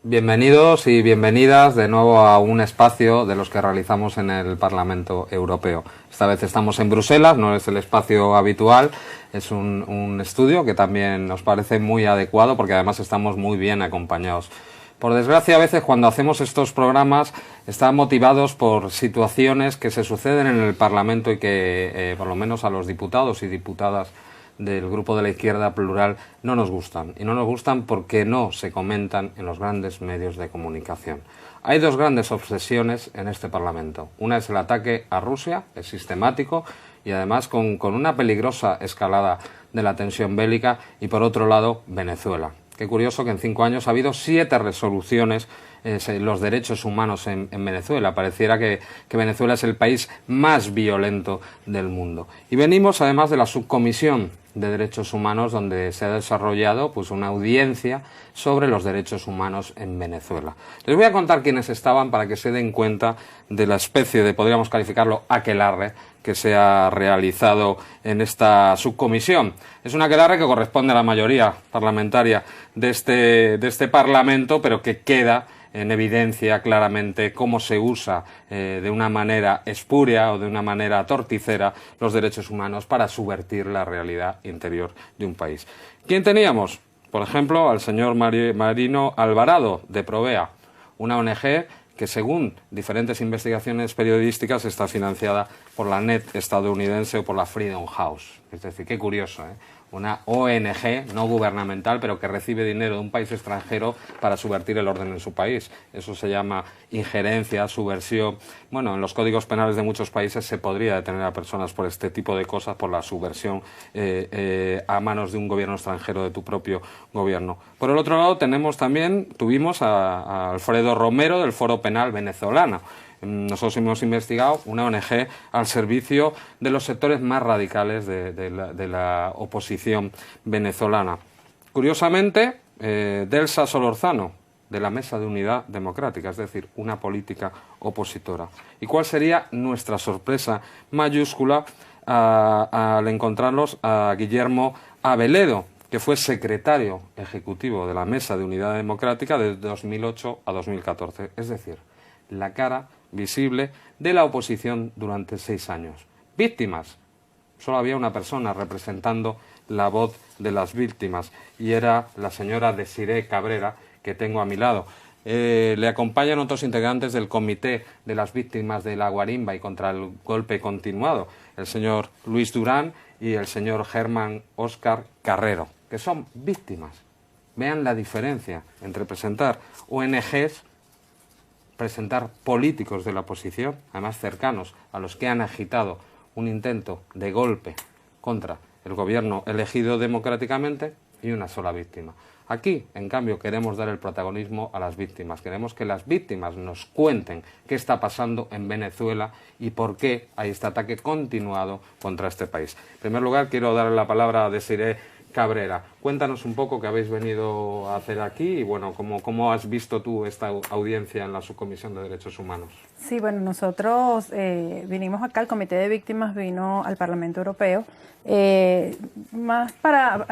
Bienvenidos y bienvenidas de nuevo a un espacio de los que realizamos en el Parlamento Europeo. Esta vez estamos en Bruselas, no es el espacio habitual, es un estudio que también nos parece muy adecuado porque además estamos muy bien acompañados. Por desgracia, a veces cuando hacemos estos programas están motivados por situaciones que se suceden en el Parlamento y que por lo menos a los diputados y diputadas del grupo de la izquierda plural no nos gustan. Y no nos gustan porque no se comentan en los grandes medios de comunicación. Hay dos grandes obsesiones en este Parlamento. Una es el ataque a Rusia, es sistemático y además con una peligrosa escalada de la tensión bélica, y por otro lado Venezuela. Qué curioso que en 5 años ha habido 7 resoluciones los derechos humanos en Venezuela. Pareciera que Venezuela es el país más violento del mundo. Y venimos además de la subcomisión de derechos humanos, donde se ha desarrollado pues una audiencia sobre los derechos humanos en Venezuela. Les voy a contar quiénes estaban para que se den cuenta de la especie de, podríamos calificarlo, aquelarre que se ha realizado en esta subcomisión. Es una aquelarre que corresponde a la mayoría parlamentaria de este Parlamento, pero que queda en evidencia claramente cómo se usa de una manera espúrea o de una manera torticera los derechos humanos para subvertir la realidad interior de un país. ¿Quién teníamos? Por ejemplo, al señor Marino Alvarado, de Provea, una ONG que según diferentes investigaciones periodísticas está financiada por la NET estadounidense o por la Freedom House. Es decir, qué curioso, ¿eh? Una ONG no gubernamental, pero que recibe dinero de un país extranjero para subvertir el orden en su país. Eso se llama injerencia, subversión. Bueno, en los códigos penales de muchos países se podría detener a personas por este tipo de cosas, por la subversión a manos de un gobierno extranjero, de tu propio gobierno. Por el otro lado, tuvimos a Alfredo Romero, del Foro Penal Venezolano. Nosotros hemos investigado una ONG al servicio de los sectores más radicales de la oposición venezolana. Curiosamente, Delsa Solorzano, de la Mesa de Unidad Democrática, es decir, una política opositora. ¿Y cuál sería nuestra sorpresa mayúscula al encontrarlos a Guillermo Aveledo, que fue secretario ejecutivo de la Mesa de Unidad Democrática de 2008 a 2014? Es decir, la cara visible de la oposición durante 6 años. Víctimas. Solo había una persona representando la voz de las víctimas y era la señora Desiree Cabrera, que tengo a mi lado. Le acompañan otros integrantes del Comité de las Víctimas de la Guarimba y contra el Golpe Continuado, el señor Luis Durán y el señor Germán Óscar Carrero, que son víctimas. Vean la diferencia entre presentar ONGs, presentar políticos de la oposición, además cercanos a los que han agitado un intento de golpe contra el gobierno elegido democráticamente, y una sola víctima. Aquí, en cambio, queremos dar el protagonismo a las víctimas. Queremos que las víctimas nos cuenten qué está pasando en Venezuela y por qué hay este ataque continuado contra este país. En primer lugar, quiero darle la palabra a Desiree Cabrera. Cuéntanos un poco qué habéis venido a hacer aquí y, bueno, cómo has visto tú esta audiencia en la Subcomisión de Derechos Humanos. Sí, bueno, nosotros vinimos acá, el Comité de Víctimas vino al Parlamento Europeo, más para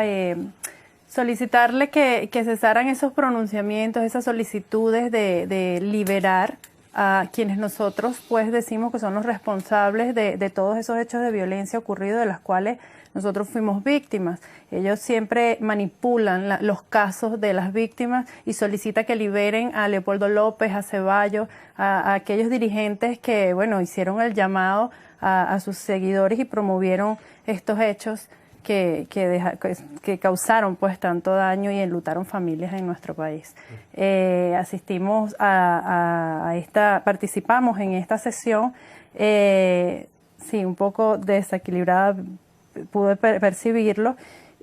solicitarle que cesaran esos pronunciamientos, esas solicitudes de liberar a quienes nosotros pues decimos que son los responsables de todos esos hechos de violencia ocurridos, de las cuales nosotros fuimos víctimas. Ellos siempre manipulan los casos de las víctimas y solicitan que liberen a Leopoldo López, a Ceballos, a aquellos dirigentes que, bueno, hicieron el llamado a sus seguidores y promovieron estos hechos que causaron pues tanto daño y enlutaron familias en nuestro país. Asistimos participamos en esta sesión, sí, un poco desequilibrada, pude percibirlo,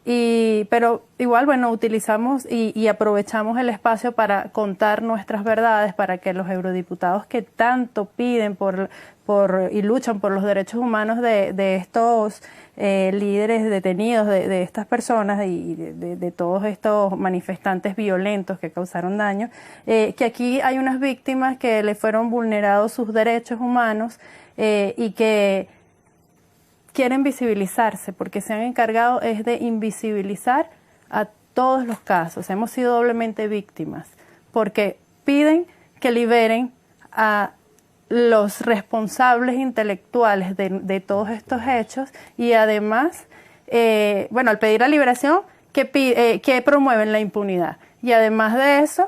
pero igual, bueno, utilizamos y aprovechamos el espacio para contar nuestras verdades, para que los eurodiputados que tanto piden y luchan por los derechos humanos de estos líderes detenidos, de estas personas y de todos estos manifestantes violentos que causaron daño, que aquí hay unas víctimas que le fueron vulnerados sus derechos humanos y que quieren visibilizarse, porque se han encargado es de invisibilizar a todos los casos. Hemos sido doblemente víctimas, porque piden que liberen a los responsables intelectuales de todos estos hechos y además, al pedir la liberación, que promueven la impunidad. Y además de eso,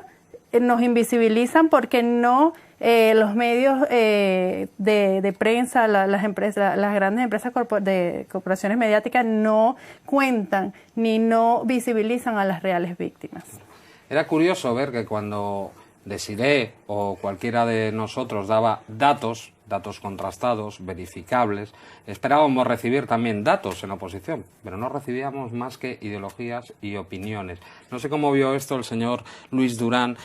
nos invisibilizan porque no los medios de prensa, las empresas, las grandes empresas de corporaciones mediáticas no cuentan ni no visibilizan a las reales víctimas. Era curioso ver que cuando Desiré o cualquiera de nosotros daba datos contrastados, verificables, esperábamos recibir también datos en oposición, pero no recibíamos más que ideologías y opiniones. No sé cómo vio esto el señor Luis Durán.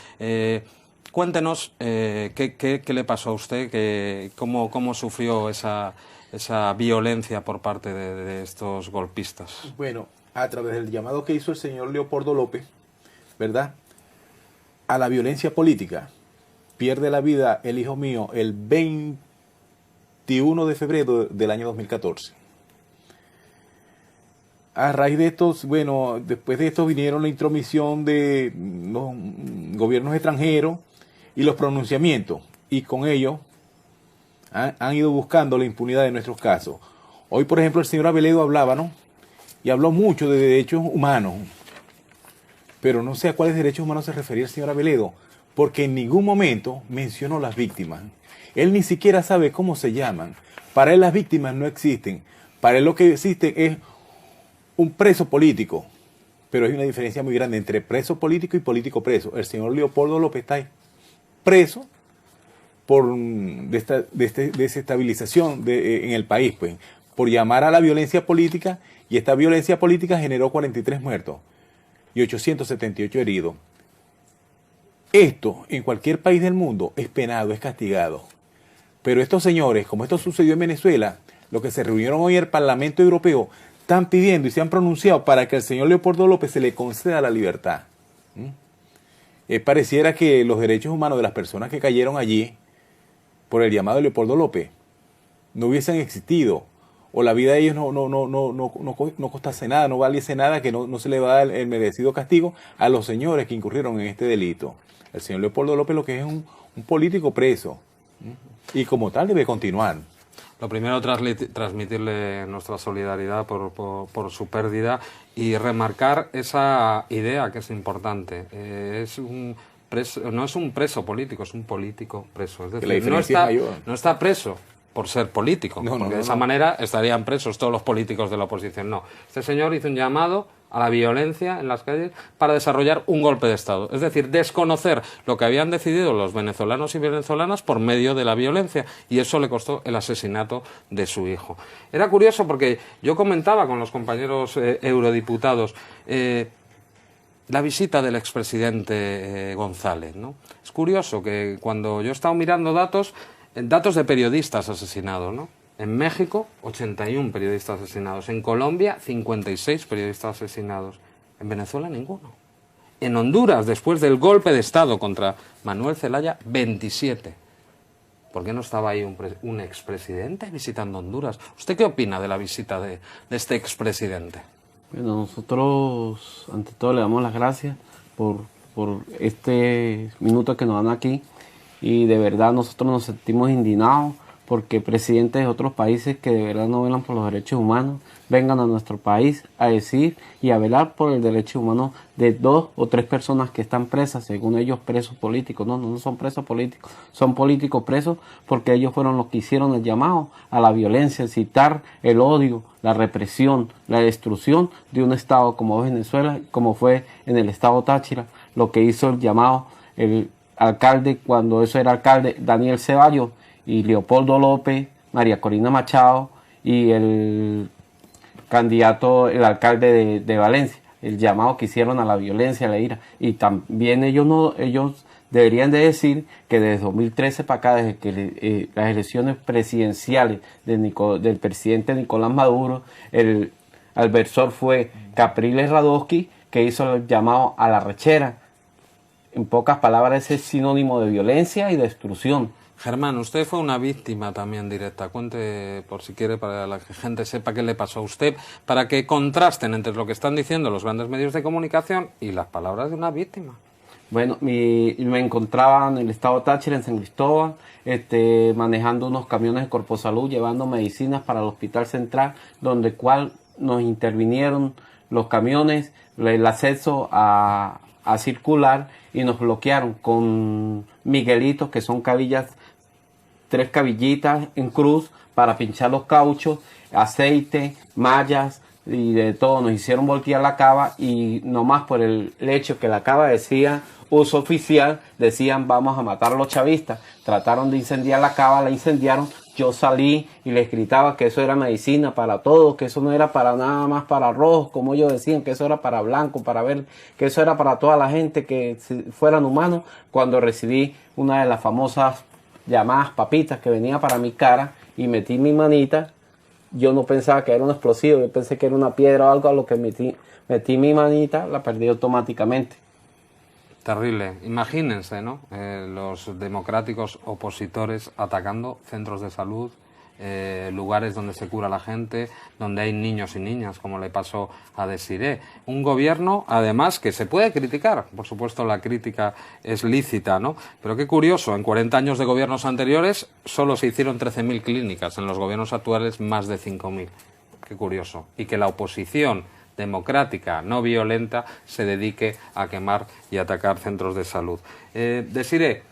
Cuéntenos qué le pasó a usted, cómo sufrió esa violencia por parte de estos golpistas. Bueno, a través del llamado que hizo el señor Leopoldo López, ¿verdad?, a la violencia política. Pierde la vida el hijo mío el 21 de febrero del año 2014. A raíz de estos, después de esto vinieron la intromisión de los gobiernos extranjeros y los pronunciamientos, y con ello han ido buscando la impunidad de nuestros casos. Hoy, por ejemplo, el señor Abeledo hablaba, ¿no?, y habló mucho de derechos humanos, pero no sé a cuáles derechos humanos se refería el señor Abeledo, porque en ningún momento mencionó las víctimas. Él ni siquiera sabe cómo se llaman. Para él las víctimas no existen. Para él lo que existe es un preso político. Pero hay una diferencia muy grande entre preso político y político preso. El señor Leopoldo López está preso por desestabilización en el país, pues, por llamar a la violencia política, y esta violencia política generó 43 muertos y 878 heridos. Esto en cualquier país del mundo es penado, es castigado. Pero estos señores, como esto sucedió en Venezuela, los que se reunieron hoy en el Parlamento Europeo, están pidiendo y se han pronunciado para que al señor Leopoldo López se le conceda la libertad. Pareciera que los derechos humanos de las personas que cayeron allí por el llamado de Leopoldo López no hubiesen existido, o la vida de ellos no costase nada, no valiese nada, que no se le va a dar el merecido castigo a los señores que incurrieron en este delito. El señor Leopoldo López lo que es un político preso, y como tal debe continuar. Lo primero, transmitirle nuestra solidaridad por su pérdida y remarcar esa idea que es importante. No es un preso político, es un político preso. Es decir, no está preso por ser político, porque de esa manera estarían presos todos los políticos de la oposición. No, este señor hizo un llamado a la violencia en las calles para desarrollar un golpe de Estado, es decir, desconocer lo que habían decidido los venezolanos y venezolanas por medio de la violencia, y eso le costó el asesinato de su hijo. Era curioso porque yo comentaba con los compañeros eurodiputados la visita del expresidente González, ¿no? Es curioso que cuando yo he estado mirando datos de periodistas asesinados, ¿no? En México, 81 periodistas asesinados. En Colombia, 56 periodistas asesinados. En Venezuela, ninguno. En Honduras, después del golpe de Estado contra Manuel Zelaya, 27. ¿Por qué no estaba ahí un expresidente visitando Honduras? ¿Usted qué opina de la visita de este expresidente? Bueno, nosotros, ante todo, le damos las gracias por este minuto que nos dan aquí. Y de verdad nosotros nos sentimos indignados porque presidentes de otros países que de verdad no velan por los derechos humanos vengan a nuestro país a decir y a velar por el derecho humano de 2 o 3 personas que están presas, según ellos presos políticos. No son presos políticos, son políticos presos porque ellos fueron los que hicieron el llamado a la violencia, incitar el odio, la represión, la destrucción de un estado como Venezuela, como fue en el estado Táchira, lo que hizo el llamado el alcalde, cuando eso era alcalde, Daniel Ceballos, y Leopoldo López, María Corina Machado y el candidato, el alcalde de Valencia, el llamado que hicieron a la violencia, a la ira. Y también ellos deberían de decir que desde 2013 para acá, desde que las elecciones presidenciales del presidente Nicolás Maduro, el adversor fue Capriles Radosky, que hizo el llamado a la rechera. En pocas palabras, es sinónimo de violencia y destrucción. Germán, usted fue una víctima también directa. Cuente, por si quiere, para que la gente sepa qué le pasó a usted, para que contrasten entre lo que están diciendo los grandes medios de comunicación y las palabras de una víctima. Bueno, me encontraba en el estado Táchira, en San Cristóbal, manejando unos camiones de Corpo Salud, llevando medicinas para el Hospital Central, donde cual nos intervinieron los camiones, el acceso a circular, y nos bloquearon con miguelitos, que son cabillas, 3 cabillitas en cruz para pinchar los cauchos, aceite, mallas y de todo. Nos hicieron voltear la cava, y nomás por el hecho que la cava decía uso oficial, decían vamos a matar a los chavistas. Trataron de incendiar la cava, la incendiaron. Yo salí y les gritaba que eso era medicina para todos, que eso no era para nada más para rojos, como ellos decían, que eso era para blancos, para ver, que eso era para toda la gente, que fueran humanos. Cuando recibí una de las famosas llamadas papitas que venía para mi cara y metí mi manita, yo no pensaba que era un explosivo, yo pensé que era una piedra o algo, a lo que metí mi manita, la perdí automáticamente. Terrible. Imagínense, ¿no? Los democráticos opositores atacando centros de salud, lugares donde se cura la gente, donde hay niños y niñas, como le pasó a Desiré. Un gobierno, además, que se puede criticar. Por supuesto, la crítica es lícita, ¿no? Pero qué curioso, en 40 años de gobiernos anteriores solo se hicieron 13.000 clínicas, en los gobiernos actuales más de 5.000. Qué curioso. Y que la oposición democrática, no violenta, se dedique a quemar y atacar centros de salud. Desiré,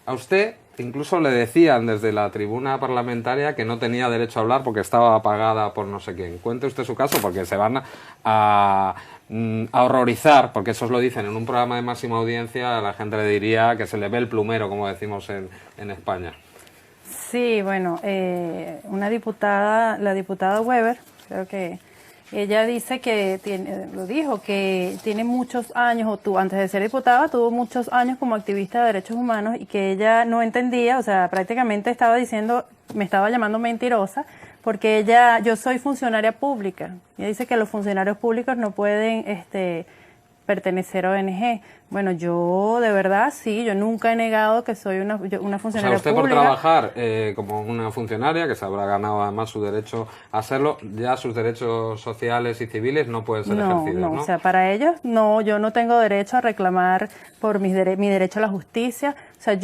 a usted incluso le decían desde la tribuna parlamentaria que no tenía derecho a hablar porque estaba apagada por no sé quién. Cuente usted su caso, porque se van a horrorizar, porque eso os lo dicen en un programa de máxima audiencia, a la gente le diría que se le ve el plumero, como decimos en España. Sí, bueno, una diputada, la diputada Weber, creo que ella dice que que tiene muchos años, antes de ser diputada, tuvo muchos años como activista de derechos humanos, y que ella no entendía, o sea, prácticamente estaba diciendo, me estaba llamando mentirosa, porque yo soy funcionaria pública. Ella dice que los funcionarios públicos no pueden pertenecer a ONG. Bueno, yo de verdad sí, yo nunca he negado que soy una funcionaria usted pública. Por trabajar como una funcionaria, que se habrá ganado además su derecho a hacerlo, ya sus derechos sociales y civiles no pueden ser ejercidos, ¿no? O sea, para ellos no, yo no tengo derecho a reclamar por mi derecho a la justicia. O sea,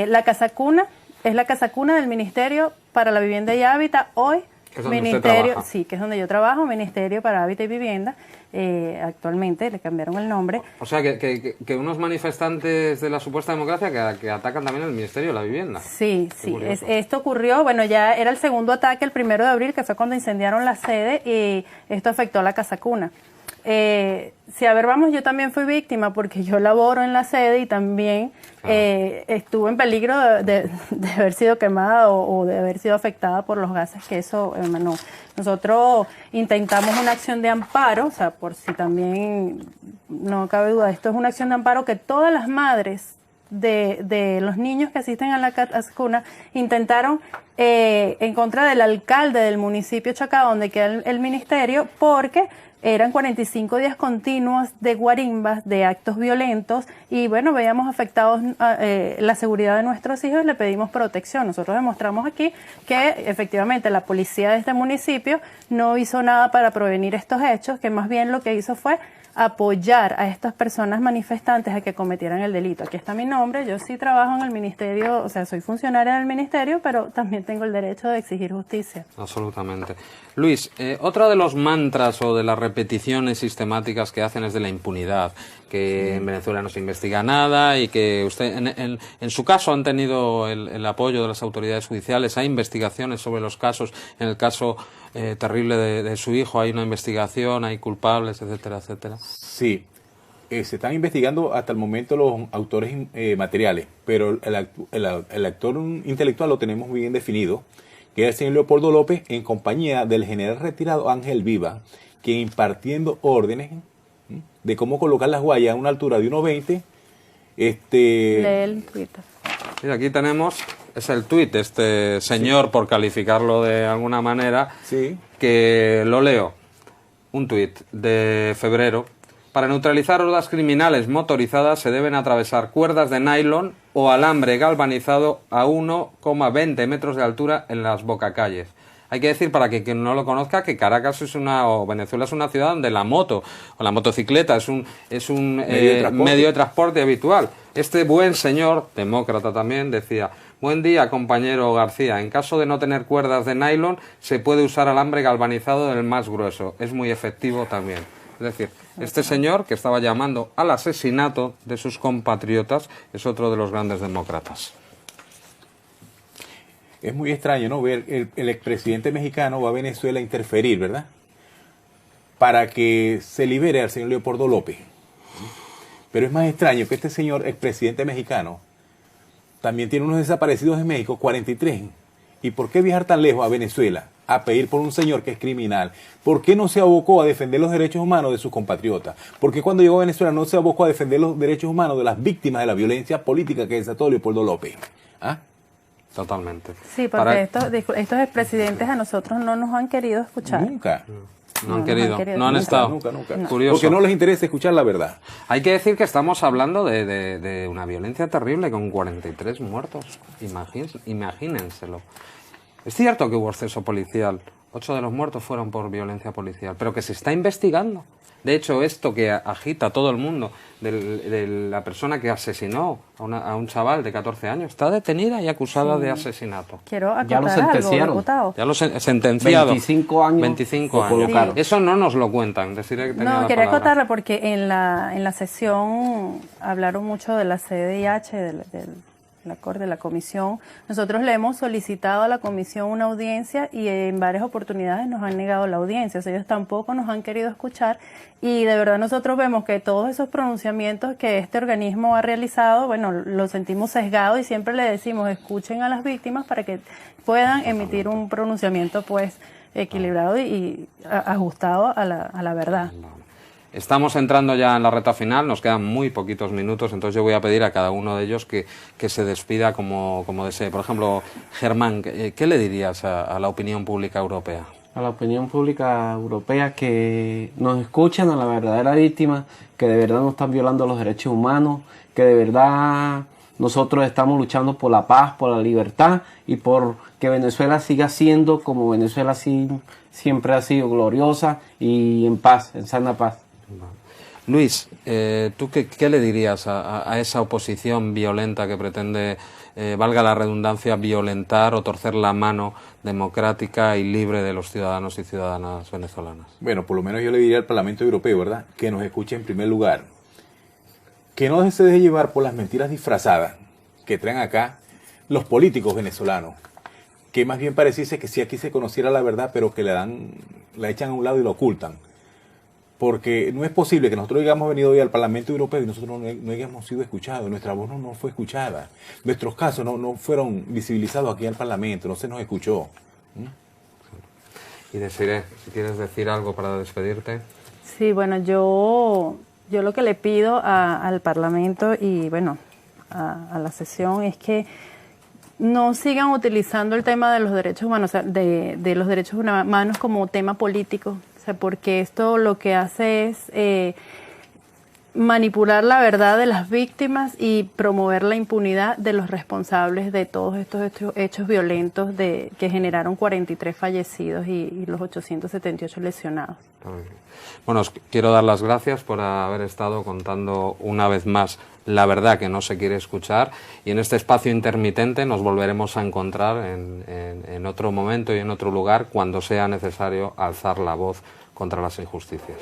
la casa cuna es la casa cuna del Ministerio para la Vivienda y Hábitat hoy. ¿Es donde Ministerio, usted trabaja? sí, que es donde yo trabajo, Ministerio para Hábitat y Vivienda. Actualmente le cambiaron el nombre. O sea, que unos manifestantes de la supuesta democracia que atacan también el Ministerio de la Vivienda. Sí, sí. Esto ocurrió, bueno, ya era el segundo ataque, el 1 de abril, que fue cuando incendiaron la sede, y esto afectó a la casa cuna. Si a ver, vamos, yo también fui víctima porque yo laboro en la sede y también estuve en peligro de haber sido quemada o de haber sido afectada por los gases que eso emanó. Nosotros intentamos una acción de amparo, o sea, por si también no cabe duda, esto es una acción de amparo que todas las madres de los niños que asisten a la casa cuna intentaron en contra del alcalde del municipio Chacá, donde queda el ministerio, porque eran 45 días continuos de guarimbas, de actos violentos, y bueno, veíamos afectados la seguridad de nuestros hijos y le pedimos protección. Nosotros demostramos aquí que efectivamente la policía de este municipio no hizo nada para prevenir estos hechos, que más bien lo que hizo fue apoyar a estas personas manifestantes a que cometieran el delito. Aquí está mi nombre, yo sí trabajo en el ministerio, o sea, soy funcionaria del ministerio, pero también tengo el derecho de exigir justicia. Absolutamente. Luis, otro de los mantras o de las repeticiones sistemáticas que hacen es de la impunidad, que en Venezuela no se investiga nada y que usted, en su caso, han tenido el apoyo de las autoridades judiciales. Hay investigaciones sobre los casos. En el caso terrible de su hijo hay una investigación, hay culpables, etcétera, etcétera. Sí, se están investigando hasta el momento los autores materiales, pero el actor intelectual lo tenemos bien definido, que es el señor Leopoldo López, en compañía del general retirado Ángel Viva, quien impartiendo órdenes de cómo colocar las guayas a una altura de 1.20. Lee el Twitter. Mira, aquí tenemos, es el tuit de este señor, sí, por calificarlo de alguna manera, sí, que lo leo. Un tuit de febrero. Para neutralizar hordas criminales motorizadas se deben atravesar cuerdas de nylon o alambre galvanizado a 1,20 metros de altura en las bocacalles. Hay que decir, para que quien no lo conozca, que Caracas o Venezuela es una ciudad donde la moto o la motocicleta es un medio de transporte habitual. Este buen señor, demócrata también, decía: buen día, compañero García. En caso de no tener cuerdas de nylon, se puede usar alambre galvanizado del más grueso. Es muy efectivo también. Es decir, este señor que estaba llamando al asesinato de sus compatriotas es otro de los grandes demócratas. Es muy extraño, ¿no? Ver el expresidente mexicano va a Venezuela a interferir, ¿verdad? Para que se libere al señor Leopoldo López. Pero es más extraño que este señor expresidente mexicano también tiene unos desaparecidos en México, 43. ¿Y por qué viajar tan lejos a Venezuela a pedir por un señor que es criminal? ¿Por qué no se abocó a defender los derechos humanos de sus compatriotas? ¿Por qué cuando llegó a Venezuela no se abocó a defender los derechos humanos de las víctimas de la violencia política que desató Leopoldo López? ¿Ah? Totalmente. Sí, porque estos expresidentes a nosotros no nos han querido escuchar. Nunca. No han querido, no han estado. Nunca. No. Curioso. Porque no les interesa escuchar la verdad. Hay que decir que estamos hablando de una violencia terrible con 43 muertos. Imagínenselo. Es cierto que hubo exceso policial. 8 de los muertos fueron por violencia policial, pero que se está investigando. De hecho, esto que agita a todo el mundo, de la persona que asesinó a un chaval de 14 años, está detenida y acusada de asesinato. Quiero acotar Ya lo sentenciaron. algo, diputado. Ya lo sentenciado. 25 años. 25 lo años. colocaron. Eso no nos lo cuentan. Deciré que tenía No, la quería palabra. acotarla porque en la sesión hablaron mucho de la CDIH, de la comisión. Nosotros le hemos solicitado a la comisión una audiencia y en varias oportunidades nos han negado la audiencia. O sea, ellos tampoco nos han querido escuchar y de verdad nosotros vemos que todos esos pronunciamientos que este organismo ha realizado, bueno, lo sentimos sesgado y siempre le decimos escuchen a las víctimas para que puedan emitir un pronunciamiento pues equilibrado y ajustado a la verdad. Estamos entrando ya en la recta final, nos quedan muy poquitos minutos, entonces yo voy a pedir a cada uno de ellos que se despida como desee. Por ejemplo, Germán, ¿qué le dirías a la opinión pública europea? A la opinión pública europea que nos escuchen a la verdadera víctima, que de verdad no están violando los derechos humanos, que de verdad nosotros estamos luchando por la paz, por la libertad y por que Venezuela siga siendo como Venezuela siempre ha sido, gloriosa y en paz, en sana paz. Luis, ¿tú qué le dirías a esa oposición violenta que pretende, valga la redundancia, violentar o torcer la mano democrática y libre de los ciudadanos y ciudadanas venezolanas? Bueno, por lo menos yo le diría al Parlamento Europeo, ¿verdad?, que nos escuche en primer lugar. Que no se deje llevar por las mentiras disfrazadas que traen acá los políticos venezolanos. Que más bien pareciese que si aquí se conociera la verdad, pero que la echan a un lado y la ocultan. Porque no es posible que nosotros hayamos venido hoy al Parlamento Europeo y nosotros no hayamos sido escuchados, nuestra voz no fue escuchada, nuestros casos no fueron visibilizados aquí en el Parlamento, no se nos escuchó. Y Desiree, si quieres decir algo para despedirte. Sí, bueno, yo lo que le pido al Parlamento y bueno, a la sesión es que no sigan utilizando el tema de los derechos humanos, o sea, de los derechos humanos como tema político. O sea, porque esto lo que hace es manipular la verdad de las víctimas y promover la impunidad de los responsables de todos estos hechos violentos que generaron 43 fallecidos y los 878 lesionados. Bueno, os quiero dar las gracias por haber estado contando una vez más la verdad que no se quiere escuchar, y en este espacio intermitente nos volveremos a encontrar en otro momento y en otro lugar cuando sea necesario alzar la voz contra las injusticias.